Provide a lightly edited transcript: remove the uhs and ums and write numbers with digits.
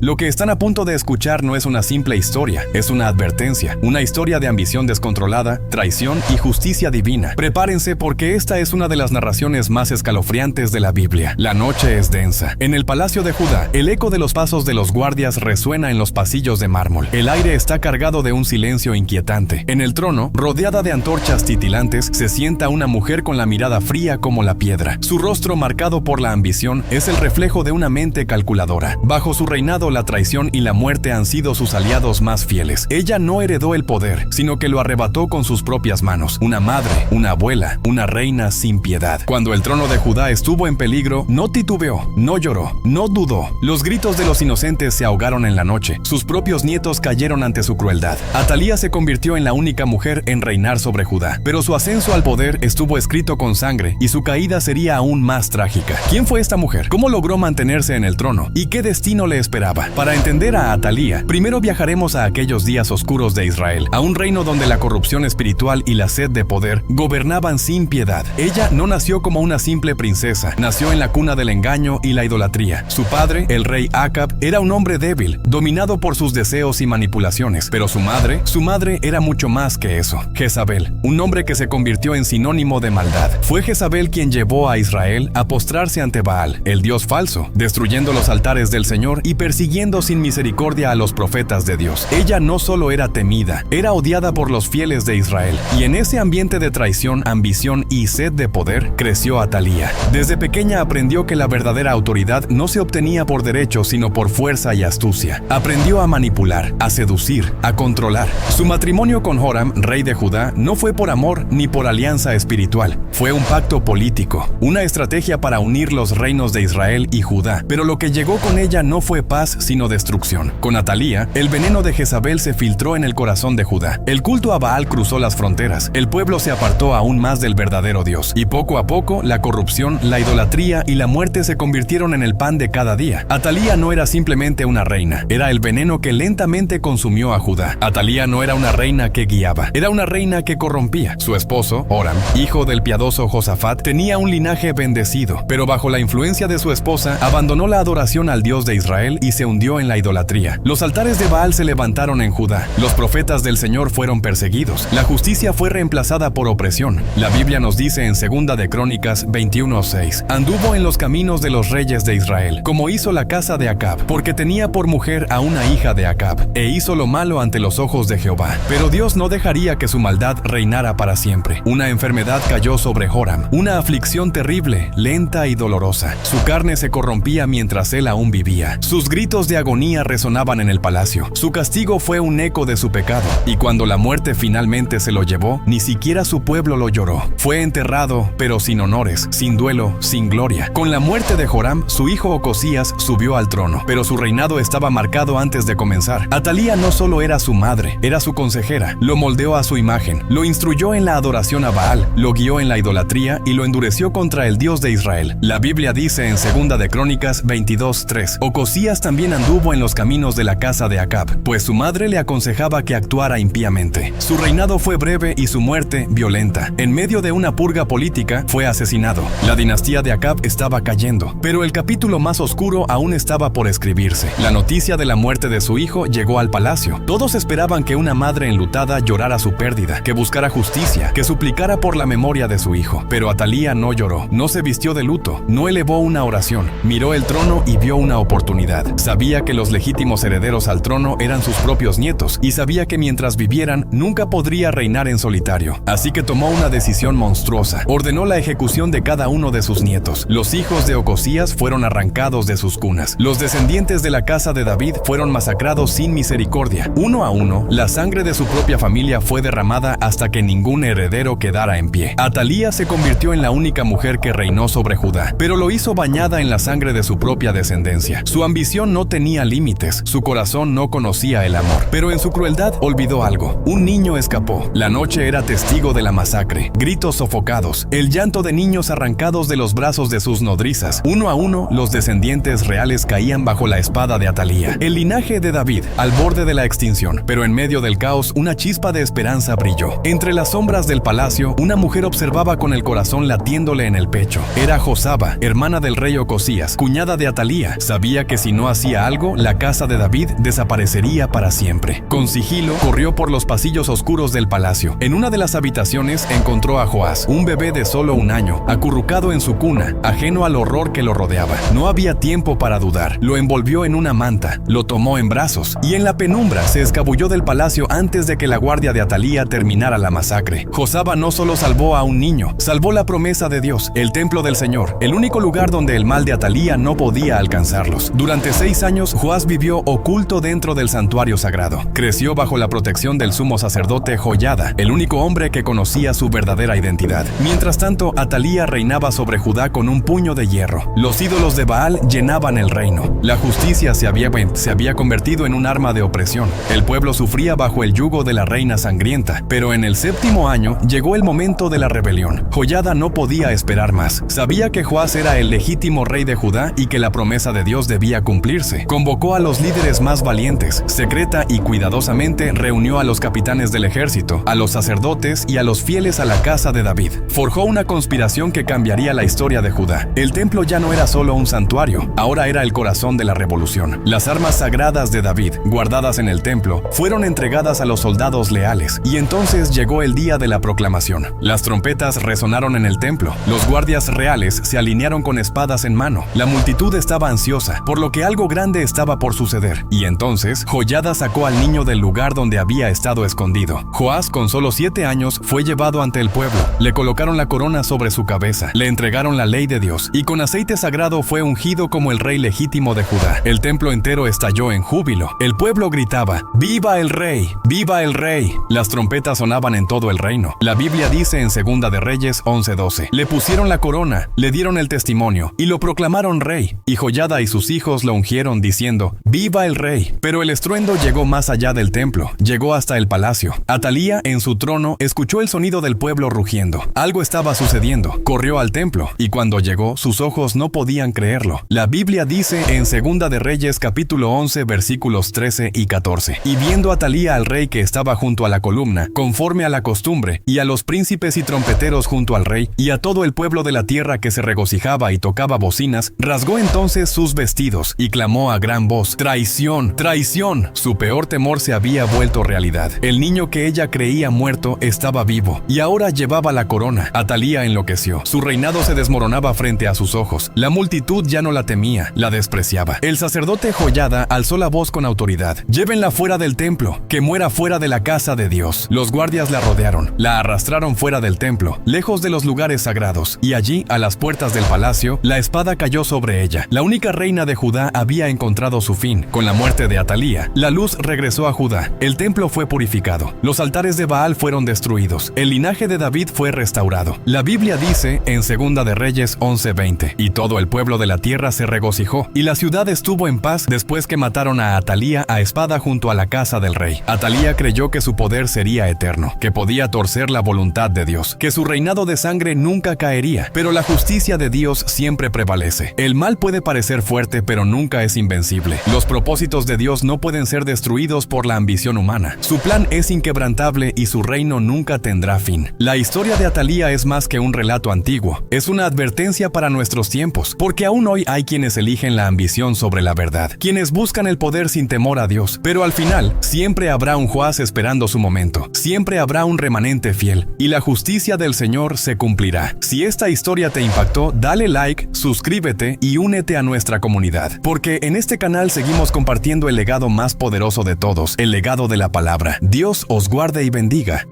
Lo que están a punto de escuchar no es una simple historia, es una advertencia, una historia de ambición descontrolada, traición y justicia divina. Prepárense porque esta es una de las narraciones más escalofriantes de la Biblia. La noche es densa. En el palacio de Judá, el eco de los pasos de los guardias resuena en los pasillos de mármol. El aire está cargado de un silencio inquietante. En el trono, rodeada de antorchas titilantes, se sienta una mujer con la mirada fría como la piedra. Su rostro, marcado por la ambición, es el reflejo de una mente calculadora. Bajo su reinado, la traición y la muerte han sido sus aliados más fieles. Ella no heredó el poder, sino que lo arrebató con sus propias manos. Una madre, una abuela, una reina sin piedad. Cuando el trono de Judá estuvo en peligro, no titubeó, no lloró, no dudó. Los gritos de los inocentes se ahogaron en la noche. Sus propios nietos cayeron ante su crueldad. Atalía se convirtió en la única mujer en reinar sobre Judá. Pero su ascenso al poder estuvo escrito con sangre y su caída sería aún más trágica. ¿Quién fue esta mujer? ¿Cómo logró mantenerse en el trono? ¿Y qué destino le esperaba? Para entender a Atalía, primero viajaremos a aquellos días oscuros de Israel, a un reino donde la corrupción espiritual y la sed de poder gobernaban sin piedad. Ella no nació como una simple princesa, nació en la cuna del engaño y la idolatría. Su padre, el rey Acab, era un hombre débil, dominado por sus deseos y manipulaciones, pero su madre era mucho más que eso. Jezabel, un nombre que se convirtió en sinónimo de maldad. Fue Jezabel quien llevó a Israel a postrarse ante Baal, el dios falso, destruyendo los altares del Señor y persiguiendo sin misericordia a los profetas de Dios. Ella no solo era temida, era odiada por los fieles de Israel. Y en ese ambiente de traición, ambición y sed de poder, creció Atalía. Desde pequeña aprendió que la verdadera autoridad no se obtenía por derecho, sino por fuerza y astucia. Aprendió a manipular, a seducir, a controlar. Su matrimonio con Joram, rey de Judá, no fue por amor ni por alianza espiritual. Fue un pacto político, una estrategia para unir los reinos de Israel y Judá. Pero lo que llegó con ella no fue paz, sino destrucción. Con Atalía, el veneno de Jezabel se filtró en el corazón de Judá. El culto a Baal cruzó las fronteras. El pueblo se apartó aún más del verdadero Dios. Y poco a poco, la corrupción, la idolatría y la muerte se convirtieron en el pan de cada día. Atalía no era simplemente una reina, era el veneno que lentamente consumió a Judá. Atalía no era una reina que guiaba, era una reina que corrompía. Su esposo, Joram, hijo del piadoso Josafat, tenía un linaje bendecido, pero bajo la influencia de su esposa, abandonó la adoración al Dios de Israel y se hundió en la idolatría. Los altares de Baal se levantaron en Judá. Los profetas del Señor fueron perseguidos. La justicia fue reemplazada por opresión. La Biblia nos dice en 2 de Crónicas 21:6: anduvo en los caminos de los reyes de Israel, como hizo la casa de Acab, porque tenía por mujer a una hija de Acab, e hizo lo malo ante los ojos de Jehová. Pero Dios no dejaría que su maldad reinara para siempre. Una enfermedad cayó sobre Joram, una aflicción terrible, lenta y dolorosa. Su carne se corrompía mientras él aún vivía. Sus gritos de agonía resonaban en el palacio. Su castigo fue un eco de su pecado, y cuando la muerte finalmente se lo llevó, ni siquiera su pueblo lo lloró. Fue enterrado, pero sin honores, sin duelo, sin gloria. Con la muerte de Joram, su hijo Ocosías subió al trono, pero su reinado estaba marcado antes de comenzar. Atalía no solo era su madre, era su consejera. Lo moldeó a su imagen, lo instruyó en la adoración a Baal, lo guió en la idolatría y lo endureció contra el Dios de Israel. La Biblia dice en 2 de Crónicas 22:3: Ocosías también anduvo en los caminos de la casa de Acab, pues su madre le aconsejaba que actuara impíamente. Su reinado fue breve y su muerte violenta. En medio de una purga política, fue asesinado. La dinastía de Acab estaba cayendo, pero el capítulo más oscuro aún estaba por escribirse. La noticia de la muerte de su hijo llegó al palacio. Todos esperaban que una madre enlutada llorara su pérdida, que buscara justicia, que suplicara por la memoria de su hijo. Pero Atalía no lloró, no se vistió de luto, no elevó una oración. Miró el trono y vio una oportunidad. Sabía que los legítimos herederos al trono eran sus propios nietos, y sabía que mientras vivieran, nunca podría reinar en solitario. Así que tomó una decisión monstruosa. Ordenó la ejecución de cada uno de sus nietos. Los hijos de Ocosías fueron arrancados de sus cunas. Los descendientes de la casa de David fueron masacrados sin misericordia. Uno a uno, la sangre de su propia familia fue derramada hasta que ningún heredero quedara en pie. Atalía se convirtió en la única mujer que reinó sobre Judá, pero lo hizo bañada en la sangre de su propia descendencia. Su ambición no tenía límites, su corazón no conocía el amor, pero en su crueldad olvidó algo. Un niño escapó. La noche era testigo de la masacre. Gritos sofocados, el llanto de niños arrancados de los brazos de sus nodrizas. Uno a uno, los descendientes reales caían bajo la espada de Atalía. El linaje de David, al borde de la extinción, pero en medio del caos, una chispa de esperanza brilló. Entre las sombras del palacio, una mujer observaba con el corazón latiéndole en el pecho. Era Josaba, hermana del rey Ocosías, cuñada de Atalía. Sabía que si no hacía hacía algo, la casa de David desaparecería para siempre. Con sigilo, corrió por los pasillos oscuros del palacio. En una de las habitaciones encontró a Joás, un bebé de solo 1 año, acurrucado en su cuna, ajeno al horror que lo rodeaba. No había tiempo para dudar. Lo envolvió en una manta, lo tomó en brazos y en la penumbra se escabulló del palacio antes de que la guardia de Atalía terminara la masacre. Josaba no solo salvó a un niño, salvó la promesa de Dios, el templo del Señor, el único lugar donde el mal de Atalía no podía alcanzarlos. Durante 6 años, Joás vivió oculto dentro del santuario sagrado. Creció bajo la protección del sumo sacerdote Joiada, el único hombre que conocía su verdadera identidad. Mientras tanto, Atalía reinaba sobre Judá con un puño de hierro. Los ídolos de Baal llenaban el reino. La justicia se había convertido en un arma de opresión. El pueblo sufría bajo el yugo de la reina sangrienta. Pero en el 7º año llegó el momento de la rebelión. Joiada no podía esperar más. Sabía que Joás era el legítimo rey de Judá y que la promesa de Dios debía cumplirse. Convocó a los líderes más valientes. Secreta y cuidadosamente reunió a los capitanes del ejército, a los sacerdotes y a los fieles a la casa de David. Forjó una conspiración que cambiaría la historia de Judá. El templo ya no era solo un santuario, ahora era el corazón de la revolución. Las armas sagradas de David, guardadas en el templo, fueron entregadas a los soldados leales, y entonces llegó el día de la proclamación. Las trompetas resonaron en el templo, los guardias reales se alinearon con espadas en mano. La multitud estaba ansiosa, por lo que algo grande estaba por suceder, y entonces Joiada sacó al niño del lugar donde había estado escondido. Joás, con solo 7 años, fue llevado ante el pueblo. Le colocaron la corona sobre su cabeza, le entregaron la ley de Dios, y con aceite sagrado fue ungido como el rey legítimo de Judá. El templo entero estalló en júbilo. El pueblo gritaba: ¡Viva el rey! ¡Viva el rey! Las trompetas sonaban en todo el reino. La Biblia dice en 2 de Reyes 11:12: le pusieron la corona, le dieron el testimonio, y lo proclamaron rey. Y Joiada y sus hijos lo ungieron diciendo: ¡Viva el rey! Pero el estruendo llegó más allá del templo, llegó hasta el palacio. Atalía, en su trono, escuchó el sonido del pueblo rugiendo. Algo estaba sucediendo. Corrió al templo, y cuando llegó, sus ojos no podían creerlo. La Biblia dice en 2 de Reyes capítulo 11 versículos 13 y 14: y viendo Atalía al rey que estaba junto a la columna, conforme a la costumbre, y a los príncipes y trompeteros junto al rey, y a todo el pueblo de la tierra que se regocijaba y tocaba bocinas, rasgó entonces sus vestidos, y clamó a gran voz: ¡Traición! ¡Traición! Su peor temor se había vuelto realidad. El niño que ella creía muerto estaba vivo, y ahora llevaba la corona. Atalía enloqueció. Su reinado se desmoronaba frente a sus ojos. La multitud ya no la temía, la despreciaba. El sacerdote Joiada alzó la voz con autoridad: ¡Llévenla fuera del templo! ¡Que muera fuera de la casa de Dios! Los guardias la rodearon, la arrastraron fuera del templo, lejos de los lugares sagrados, y allí, a las puertas del palacio, la espada cayó sobre ella. La única reina de Judá había encontrado su fin. Con la muerte de Atalía, la luz regresó a Judá. El templo fue purificado. Los altares de Baal fueron destruidos. El linaje de David fue restaurado. La Biblia dice en 2 de Reyes 11:20: y todo el pueblo de la tierra se regocijó, y la ciudad estuvo en paz después que mataron a Atalía a espada junto a la casa del rey. Atalía creyó que su poder sería eterno, que podía torcer la voluntad de Dios, que su reinado de sangre nunca caería, pero la justicia de Dios siempre prevalece. El mal puede parecer fuerte, pero nunca es invencible. Los propósitos de Dios no pueden ser destruidos por la ambición humana. Su plan es inquebrantable y su reino nunca tendrá fin. La historia de Atalía es más que un relato antiguo, es una advertencia para nuestros tiempos, porque aún hoy hay quienes eligen la ambición sobre la verdad, quienes buscan el poder sin temor a Dios, pero al final siempre habrá un Joás esperando su momento, siempre habrá un remanente fiel, y la justicia del Señor se cumplirá. Si esta historia te impactó, dale like, suscríbete y únete a nuestra comunidad, porque en este canal seguimos compartiendo el legado más poderoso de todos, el legado de la palabra. Dios os guarde y bendiga.